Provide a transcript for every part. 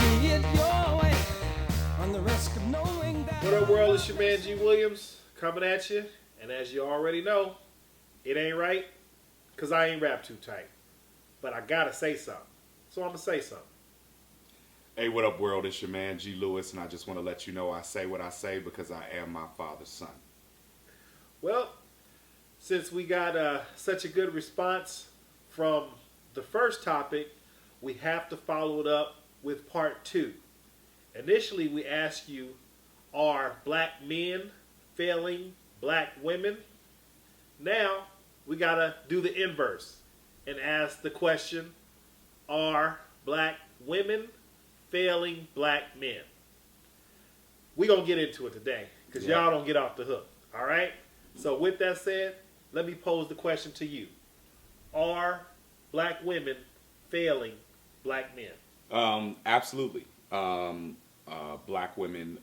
see it your way. On the risk of knowing that. What up, world? It's your man G. Williams coming at you. And as you already know, it ain't right because I ain't rap too tight. But I gotta say something. So I'm gonna say something. Hey, what up, world? It's your man G. Lewis, and I just want to let you know I say what I say because I am my father's son. Well, since we got such a good response from the first topic, we have to follow it up with part 2. Initially, we asked you, are black men failing black women? Now, we got to do the inverse and ask the question, are black women failing black men? We're going to get into it today because y'all don't get off the hook, all right? So with that said, let me pose the question to you. Are black women failing black men? Absolutely. Black women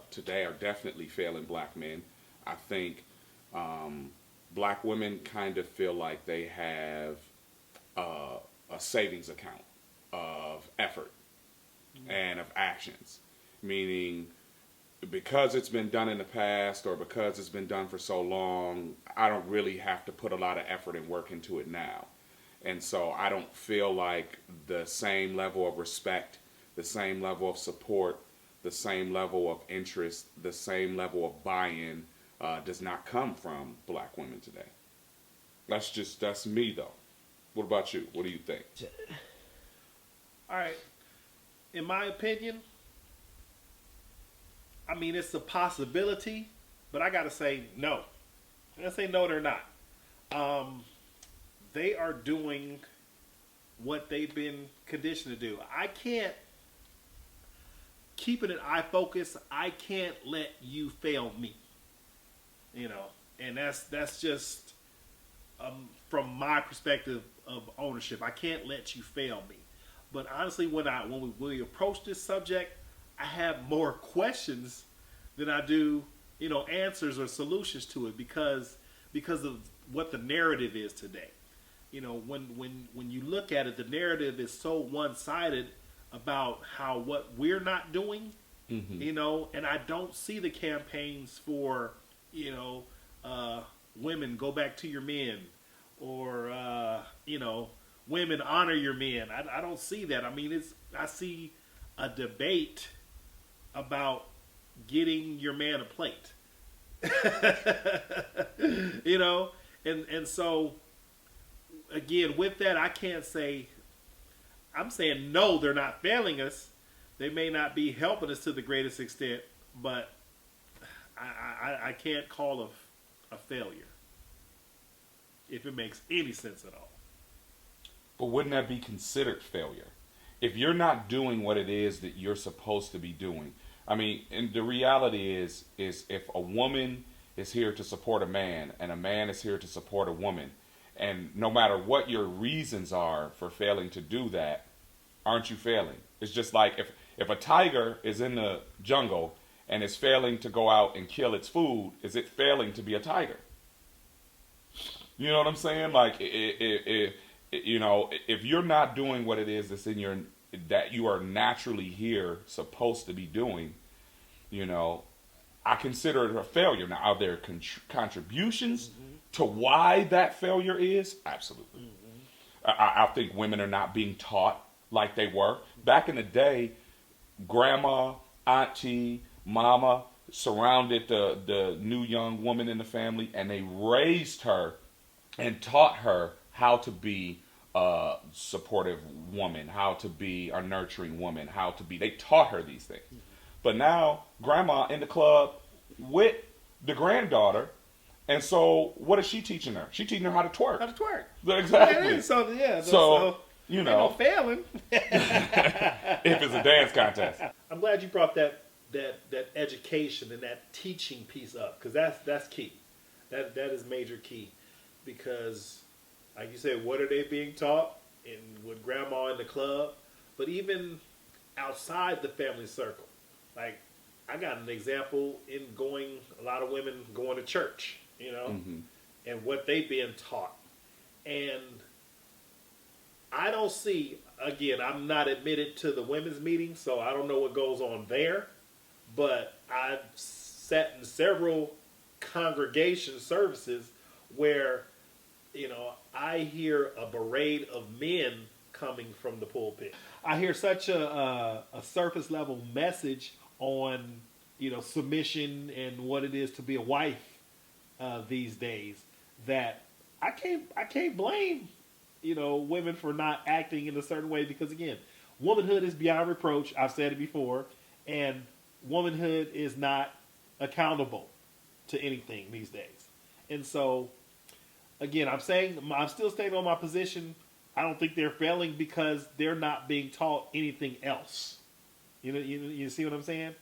today are definitely failing black men. I think black women kind of feel like they have a savings account of effort and of actions, meaning because it's been done in the past or because it's been done for so long, I don't really have to put a lot of effort and work into it now. And so I don't feel like the same level of respect, the same level of support, the same level of interest, the same level of buy-in does not come from black women today. That's me though. What about you? What do you think? All right. In my opinion, I mean, it's a possibility, but I got to say no. I got to say no, they're not. They are doing what they've been conditioned to do. I can't, keeping it eye focus, I can't let you fail me. You know, and that's just from my perspective of ownership. I can't let you fail me. But honestly, when we approach this subject, I have more questions than I do, answers or solutions to it because of what the narrative is today. You know, when you look at it, the narrative is so one-sided about what we're not doing, and I don't see the campaigns for, women go back to your men or, women honor your men. I don't see that. I mean, I see a debate about getting your man a plate, and so again, with that, I can't say, I'm saying no, they're not failing us. They may not be helping us to the greatest extent, but I can't call a failure, if it makes any sense at all. But wouldn't that be considered failure? If you're not doing what it is that you're supposed to be doing. I mean, and the reality is if a woman is here to support a man and a man is here to support a woman, and no matter what your reasons are for failing to do that, aren't you failing? It's just like if a tiger is in the jungle and is failing to go out and kill its food, is it failing to be a tiger? You know what I'm saying? Like, if you're not doing what it is that's in that you are naturally here supposed to be doing, I consider it a failure. Now, are there contributions to why that failure is? Absolutely. I think women are not being taught like they were. Back in the day, grandma, auntie, mama surrounded the new young woman in the family, and they raised her and taught her how to be a supportive woman, how to be a nurturing woman, they taught her these things. But now, grandma in the club with the granddaughter, and so what is she teaching her? She's teaching her how to twerk. How to twerk. Exactly. Yeah, so ain't no failing. If it's a dance contest. I'm glad you brought that education and that teaching piece up, because that's key. That is major key, because like you said, what are they being taught with grandma in the club? But even outside the family circle, like I got an example in a lot of women going to church, and what they being taught. And I don't see, again, I'm not admitted to the women's meeting, so I don't know what goes on there. But I've sat in several congregation services where, I hear a parade of men coming from the pulpit. I hear such a surface level message on, submission and what it is to be a wife these days that I can't blame, women for not acting in a certain way because again, womanhood is beyond reproach. I've said it before, and womanhood is not accountable to anything these days. And so, again, I'm still staying on my position. I don't think they're failing because they're not being taught anything else. You see what I'm saying?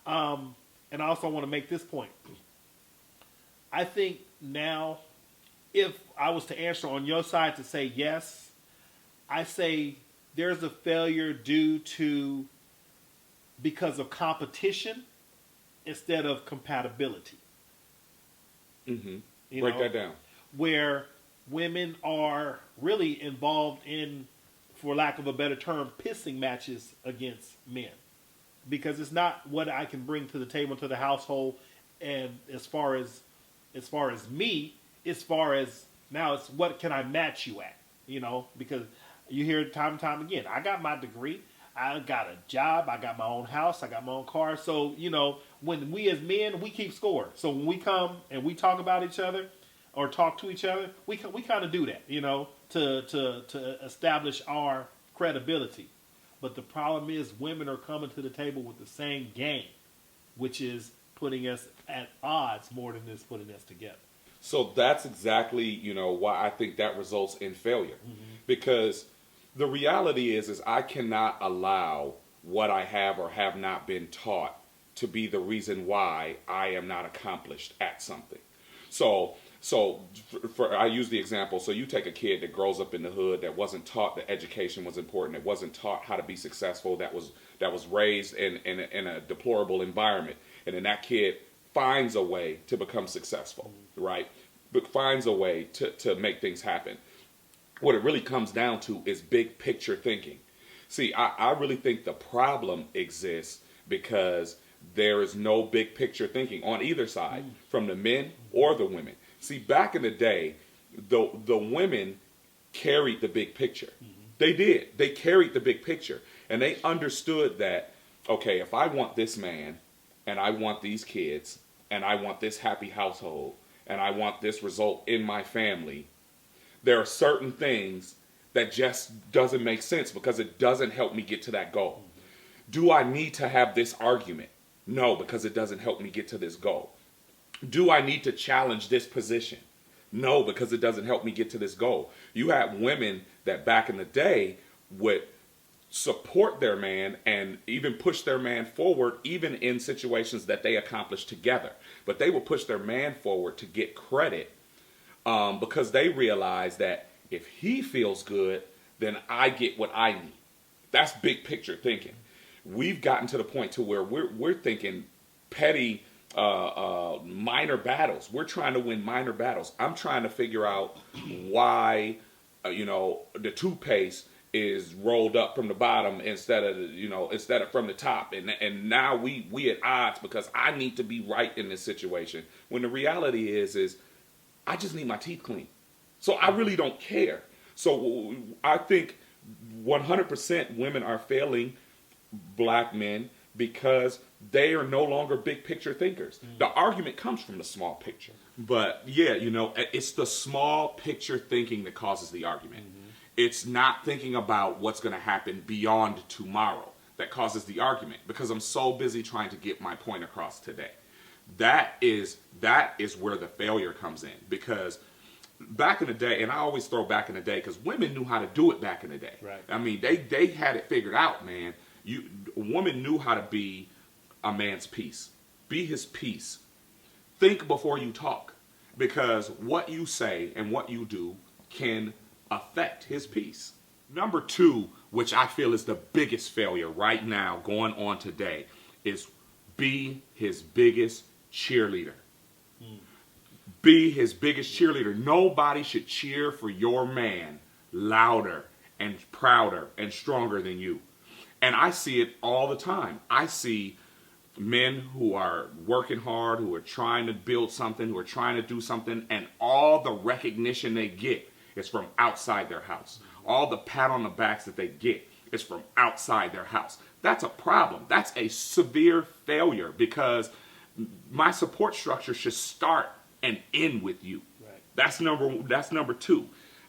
And I also want to make this point. I think now, if I was to answer on your side to say yes, I say there's a failure because of competition instead of compatibility. Mm-hmm. Break that down. Where women are really involved in, for lack of a better term, pissing matches against men. Because it's not what I can bring to the table, to the household, and as far as me, as far as now it's what can I match you at, because you hear it time and time again. I got my degree, I got a job, I got my own house, I got my own car. So, when we as men, we keep score. So when we come and we talk about each other or talk to each other, we kind of do that, to establish our credibility. But the problem is women are coming to the table with the same game, which is putting us at odds more than it's putting us together. So that's exactly, why I think that results in failure. Mm-hmm. Because the reality is I cannot allow what I have or have not been taught to be the reason why I am not accomplished at something. So I use the example. So you take a kid that grows up in the hood that wasn't taught that education was important, that wasn't taught how to be successful, that was raised in a deplorable environment, and then that kid finds a way to become successful, right? But finds a way to make things happen. What it really comes down to is big picture thinking. See, I really think the problem exists because there is no big picture thinking on either side, from the men or the women. See, back in the day, the women carried the big picture. Mm-hmm. They did. They carried the big picture. And they understood that, okay, if I want this man, and I want these kids, and I want this happy household, and I want this result in my family, there are certain things that just doesn't make sense because it doesn't help me get to that goal. Mm-hmm. Do I need to have this argument? No, because it doesn't help me get to this goal. Do I need to challenge this position? No, because it doesn't help me get to this goal. You had women that back in the day would support their man and even push their man forward, even in situations that they accomplished together. But they would push their man forward to get credit because they realized that if he feels good, then I get what I need. That's big picture thinking. We've gotten to the point to where we're thinking petty minor battles. We're trying to win minor battles. I'm trying to figure out why, the toothpaste is rolled up from the bottom instead of from the top. And now we at odds because I need to be right in this situation. When the reality is I just need my teeth clean. So I really don't care. So I think 100% women are failing black men because they are no longer big picture thinkers. Mm. The argument comes from the small picture. But yeah, it's the small picture thinking that causes the argument. Mm-hmm. It's not thinking about what's going to happen beyond tomorrow that causes the argument because I'm so busy trying to get my point across today. That is where the failure comes in because back in the day, and I always throw back in the day because women knew how to do it back in the day. Right. I mean, they had it figured out, man. A woman knew how to be a man's peace. Be his peace. Think before you talk because what you say and what you do can affect his peace. Number 2, which I feel is the biggest failure right now going on today, is be his biggest cheerleader. Mm. Be his biggest cheerleader. Nobody should cheer for your man louder and prouder and stronger than you. And I see it all the time. I see men who are working hard, who are trying to build something, who are trying to do something, and all the recognition they get is from outside their house. All the pat on the backs that they get is from outside their house. That's a problem. That's a severe failure, because my support structure should start and end with you. Right. That's number two.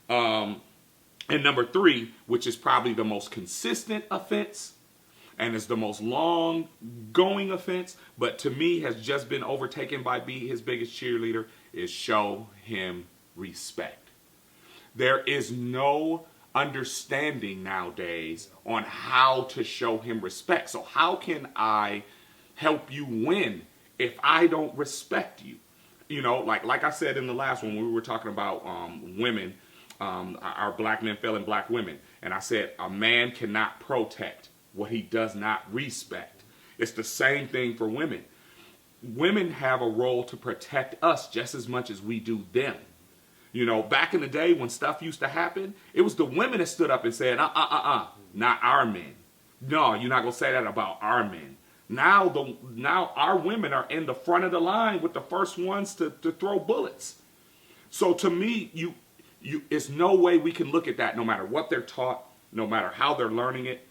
And number three, which is probably the most consistent offense and is the most long-going offense, but to me has just been overtaken by be his biggest cheerleader, is show him respect. There is no understanding nowadays on how to show him respect. So how can I help you win if I don't respect you? You know, like I said in the last one, when we were talking about women, our black men failing black women, and I said a man cannot protect what he does not respect. It's the same thing for women. Women have a role to protect us just as much as we do them. You know, back in the day when stuff used to happen, it was the women that stood up and said, not our men. No, you're not going to say that about our men. Now our women are in the front of the line with the first ones to throw bullets. So to me, it's no way we can look at that, no matter what they're taught, no matter how they're learning it.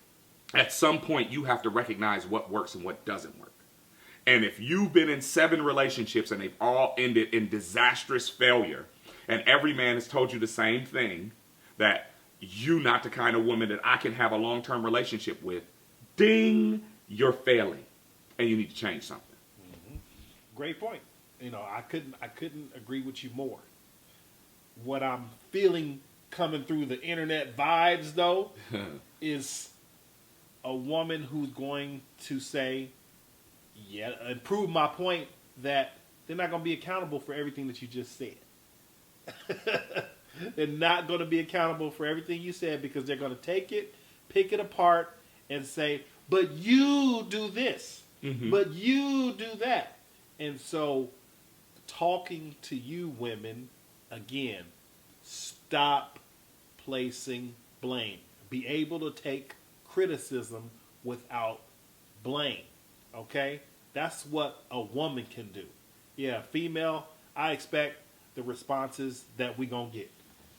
At some point, you have to recognize what works and what doesn't work. And if you've been in 7 relationships and they've all ended in disastrous failure, and every man has told you the same thing, that you're not the kind of woman that I can have a long-term relationship with, ding, you're failing, and you need to change something. Mm-hmm. Great point. You know, I couldn't agree with you more. What I'm feeling coming through the internet vibes, though, is a woman who's going to say, yeah, and prove my point that they're not going to be accountable for everything that you just said. They're not going to be accountable for everything you said, because they're going to take it, pick it apart, and say, but you do this, but you do that. And so talking to you women, again, stop placing blame. Be able to take criticism without blame. Okay? That's what a woman can do. Yeah, female, I expect the responses that we gonna get,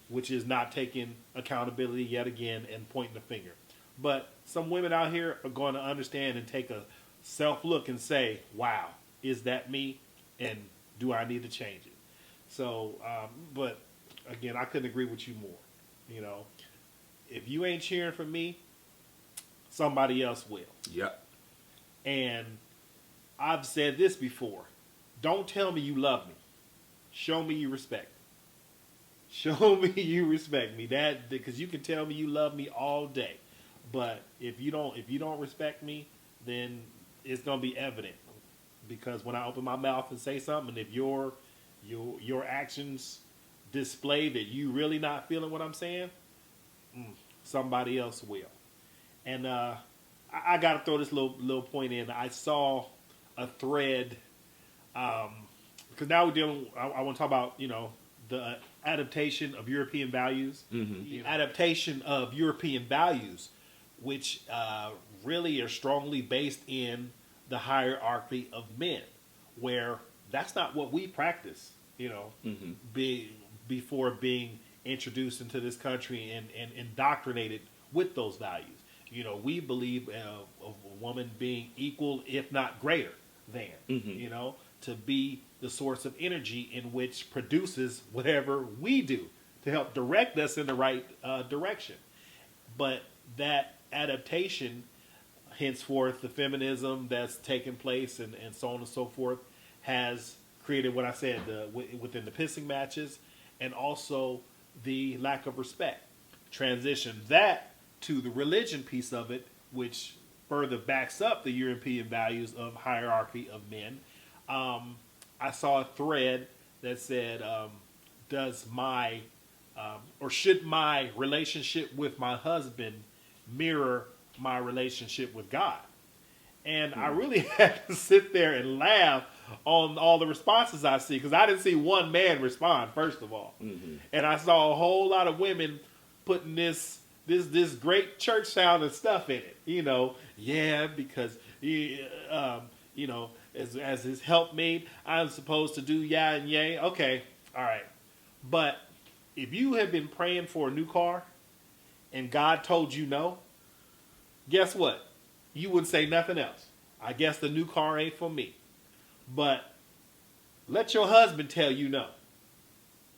which is not taking accountability yet again and pointing the finger. But some women out here are going to understand and take a self-look and say, wow, is that me? And do I need to change it? So, but again, I couldn't agree with you more. You know, if you ain't cheering for me, somebody else will. Yep. And I've said this before. Don't tell me you love me. Show me you respect me. Show me you respect me. That, because you can tell me you love me all day, but if you don't respect me, then it's gonna be evident. Because when I open my mouth and say something, if your actions display that you really not feeling what I'm saying, somebody else will. And I got to throw this little point in. I saw a thread. Because now we're dealing, I want to talk about, you know, the adaptation of European values. The adaptation of European values, which really are strongly based in the hierarchy of men, where that's not what we practice, you know, before being introduced into this country and indoctrinated with those values. You know, we believe of a woman being equal, if not greater than, you know, to be the source of energy in which produces whatever we do to help direct us in the right direction. But that adaptation, henceforth, the feminism that's taken place and so on and so forth, has created what I said within the pissing matches, and also the lack of respect. Transition that to the religion piece of it, which further backs up the European values of hierarchy of men. I saw a thread that said, should my relationship with my husband mirror my relationship with God? And I really had to sit there and laugh on all the responses I see, because I didn't see one man respond, first of all. And I saw a whole lot of women putting this this great church sound and stuff in it. Yeah, because as his helpmate, I'm supposed to do yeah and yay. Okay, all right. But if you have been praying for a new car and God told you no, guess what? You would say nothing else. I guess the new car ain't for me. But let your husband tell you no,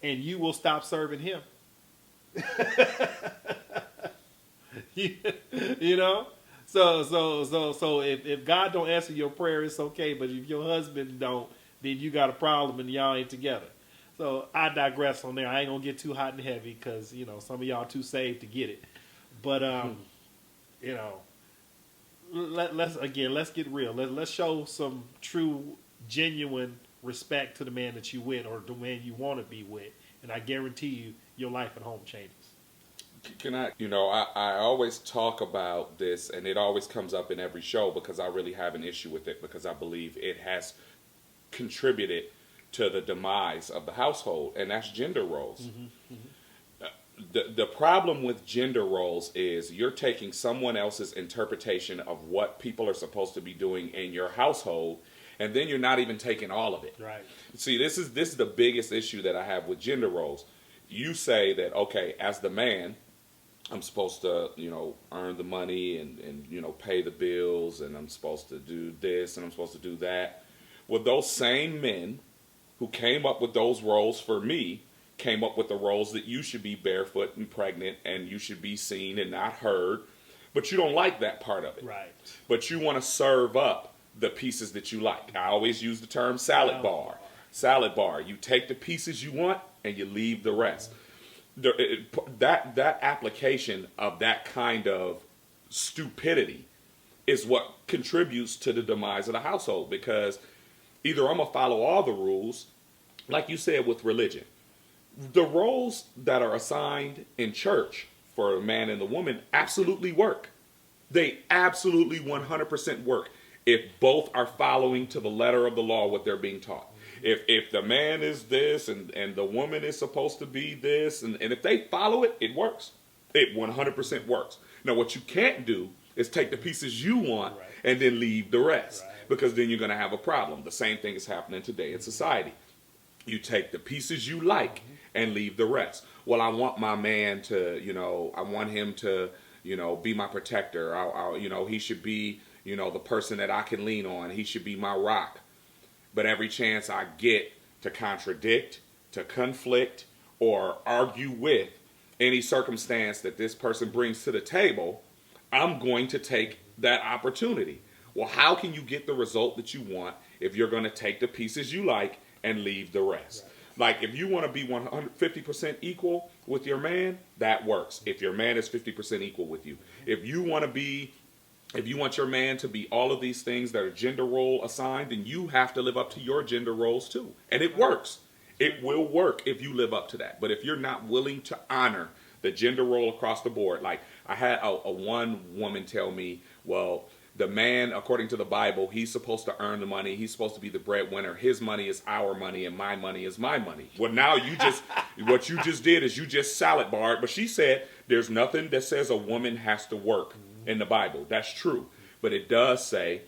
and you will stop serving him. you know? So if God don't answer your prayer, it's okay. But if your husband don't, then you got a problem and y'all ain't together. So I digress on there. I ain't gonna get too hot and heavy because some of y'all too saved to get it. But let's get real. Let's show some true, genuine respect to the man that you with or the man you want to be with, and I guarantee you, your life at home changes. Can I, I always talk about this, and it always comes up in every show because I really have an issue with it because I believe it has contributed to the demise of the household, and that's gender roles. Mm-hmm, mm-hmm. The problem with gender roles is you're taking someone else's interpretation of what people are supposed to be doing in your household, and then you're not even taking all of it. Right. See, this is the biggest issue that I have with gender roles. You say that, okay, as the man, I'm supposed to, earn the money and pay the bills, and I'm supposed to do this and I'm supposed to do that. Well, those same men who came up with those roles for me came up with the roles that you should be barefoot and pregnant and you should be seen and not heard, but you don't like that part of it. Right. But you want to serve up the pieces that you like. I always use the term salad bar. Salad bar. You take the pieces you want and you leave the rest. That application of that kind of stupidity is what contributes to the demise of the household, because either I'm going to follow all the rules, like you said with religion. The roles that are assigned in church for a man and the woman absolutely work. They absolutely 100% work if both are following to the letter of the law what they're being taught. If the man is this and the woman is supposed to be this, and if they follow it, it works. It 100% works. Now, what you can't do is take the pieces you want and then leave the rest, because then you're going to have a problem. The same thing is happening today in society. You take the pieces you like and leave the rest. Well, I want my man to, I want him to, be my protector. He should be, the person that I can lean on. He should be my rock. But every chance I get to contradict, to conflict, or argue with any circumstance that this person brings to the table, I'm going to take that opportunity. Well, how can you get the result that you want if you're going to take the pieces you like and leave the rest? Right. Like, if you want to be 150% equal with your man, that works. If your man is 50% equal with you. If you want your man to be all of these things that are gender role assigned, then you have to live up to your gender roles too. And it works. It will work if you live up to that. But if you're not willing to honor the gender role across the board, like I had a one woman tell me, well, the man, according to the Bible, he's supposed to earn the money. He's supposed to be the breadwinner. His money is our money, and my money is my money. Well, now what you just did is you just salad barred. But she said there's nothing that says a woman has to work in the Bible. That's true. But it does say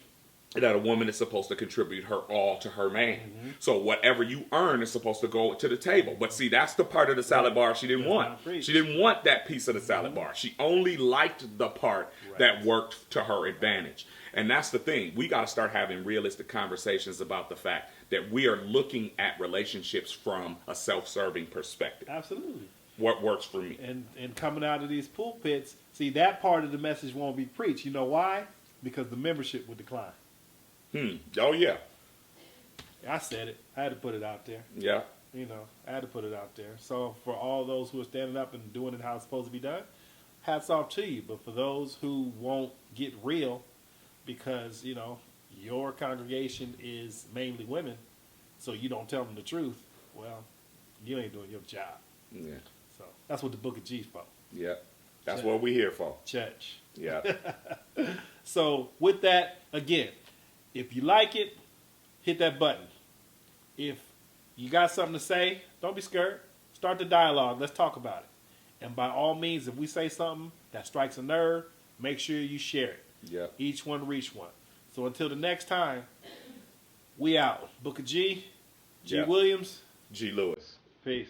that a woman is supposed to contribute her all to her man. Mm-hmm. So whatever you earn is supposed to go to the table. But see, that's the part of the salad bar she didn't want. She didn't want that piece of the salad bar. She only liked the part that worked to her advantage. And that's the thing. We got to start having realistic conversations about the fact that we are looking at relationships from a self-serving perspective. Absolutely. What works for me. And coming out of these pulpits, see, that part of the message won't be preached. You know why? Because the membership would decline. Oh, yeah. I said it. I had to put it out there. Yeah. I had to put it out there. So for all those who are standing up and doing it how it's supposed to be done, hats off to you. But for those who won't get real because, your congregation is mainly women, so you don't tell them the truth, well, you ain't doing your job. Yeah. So that's what the book of G's for. Yeah. That's what we're here for. Church. Yeah. So with that, again, if you like it, hit that button. If you got something to say, don't be scared. Start the dialogue. Let's talk about And by all means, if we say something that strikes a nerve, make sure you share it. Yep. Each one reach one. So until the next time, we out. Booker G, G Yep. Williams. G. Lewis. Peace.